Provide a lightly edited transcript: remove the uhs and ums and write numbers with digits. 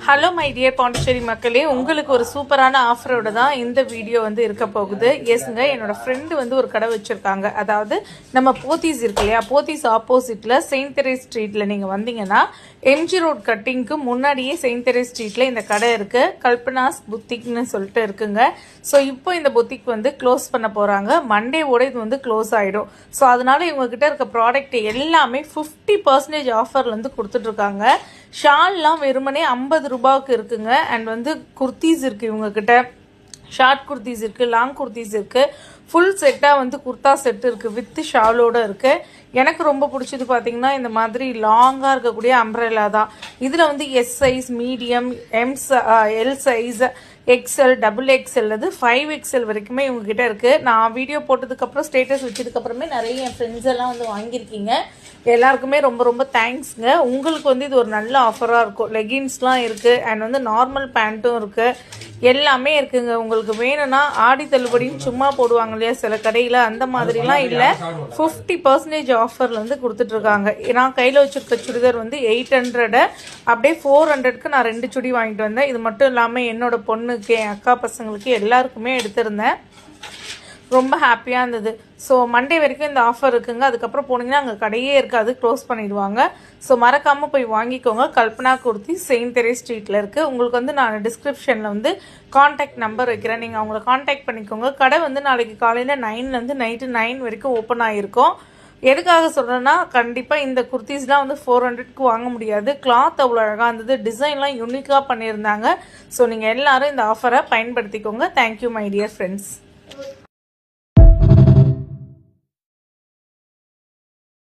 Hello my dear Pondicherry மக்களே, உங்களுக்கு ஒரு சூப்பரான ஆஃபரோட தான் இந்த வீடியோ வந்து இருக்க போகுது. எஸ்ங்க, என்னோட ஃப்ரெண்டு வந்து ஒரு கடை வச்சுருக்காங்க. அதாவது நம்ம போத்தீஸ் இருக்கு இல்லையா, போத்தீஸ் ஆப்போசிட்டில் செயின்ட் தெரேஸ் ஸ்ட்ரீட்டில் நீங்கள் வந்தீங்கன்னா எம்ஜி ரோட் கட்டிங்க்கு முன்னாடியே செயின்ட் தெரேஸ் ஸ்ட்ரீட்டில் இந்த கடை இருக்குது. கல்பனாஸ் புத்திக்னு சொல்லிட்டு இருக்குங்க. ஸோ இப்போ இந்த புத்திக் வந்து க்ளோஸ் பண்ண போகிறாங்க. மண்டேவோட இது வந்து க்ளோஸ் ஆகிடும். ஸோ அதனால இவங்ககிட்ட இருக்க ப்ராடக்ட் எல்லாமே 50% ஆஃபர்லேருந்து கொடுத்துட்ருக்காங்க. ஷால்லாம் வெறுமனே 50 ரூபாய்க்கு இருக்குங்க. அண்ட் வந்து குர்த்திஸ் இருக்குது இவங்ககிட்ட. ஷார்ட் குர்த்திஸ் இருக்குது, லாங் குர்த்திஸ் இருக்குது, ஃபுல் செட்டாக வந்து குர்த்தா செட் இருக்குது, வித் ஷாலோடு இருக்குது. எனக்கு ரொம்ப பிடிச்சது பார்த்தீங்கன்னா இந்த மாதிரி லாங்காக இருக்கக்கூடிய அம்ப்ரெல்லா தான். இதில் வந்து S size, medium, L size, XL, double XL, அது 5XL வரைக்குமே இவங்ககிட்ட இருக்குது. நான் வீடியோ போட்டதுக்கப்புறம் ஸ்டேட்டஸ் வச்சதுக்கப்புறமே நிறைய என் ஃப்ரெண்ட்ஸ் எல்லாம் வந்து வாங்கியிருக்கீங்க. எல்லாருக்குமே ரொம்ப ரொம்ப தேங்க்ஸுங்க. உங்களுக்கு வந்து இது ஒரு நல்ல ஆஃபராக இருக்கும். லெகின்ஸ்லாம் இருக்குது அண்ட் வந்து நார்மல் பேண்ட்டும் இருக்குது, எல்லாமே இருக்குங்க. உங்களுக்கு வேணும்னா ஆடி தள்ளுபடின்னு சும்மா போடுவாங்க இல்லையா சில கடையில், அந்த மாதிரிலாம் இல்லை. 50% ஆஃபரில் வந்து கொடுத்துட்ருக்காங்க. நான் கையில் வச்சுருக்க சுடிதார் வந்து 800, அப்படியே 400க்கு நான் 2 சுடி வாங்கிட்டு வந்தேன். இது மட்டும் இல்லாமல் என்னோட பொண்ணுக்கு, என் அக்கா பசங்களுக்கு எல்லாருக்குமே எடுத்திருந்தேன். ரொம்ப ஹாப்பியாக இருந்தது. ஸோ மண்டே வரைக்கும் இந்த ஆஃபர் இருக்குங்க. அதுக்கப்புறம் போனீங்கன்னா அங்கே கடையே இருக்காது, க்ளோஸ் பண்ணிடுவாங்க. ஸோ மறக்காமல் போய் வாங்கிக்கோங்க. கல்பனா குர்த்தி செயின்ட் தெரேஸ் ஸ்ட்ரீட்டில் இருக்குது. உங்களுக்கு வந்து நான் டிஸ்கிரிப்ஷனில் வந்து காண்டாக்ட் நம்பர் வைக்கிறேன், நீங்கள் அவங்கள காண்டாக்ட் பண்ணிக்கோங்க. கடை வந்து நாளைக்கு காலையில் 9லேருந்து நைட்டு 9 வரைக்கும் ஓப்பன் ஆகிருக்கும். எதுக்காக சொல்கிறேன்னா, கண்டிப்பாக இந்த குர்த்திஸ்லாம் வந்து 400க்கு வாங்க முடியாது. கிளாத் அவ்வளோ அழகாக இருந்தது, டிசைன்லாம் யூனிக்காக பண்ணியிருந்தாங்க. ஸோ நீங்கள் எல்லோரும் இந்த ஆஃபரை பயன்படுத்திக்கோங்க. Thank you my dear friends.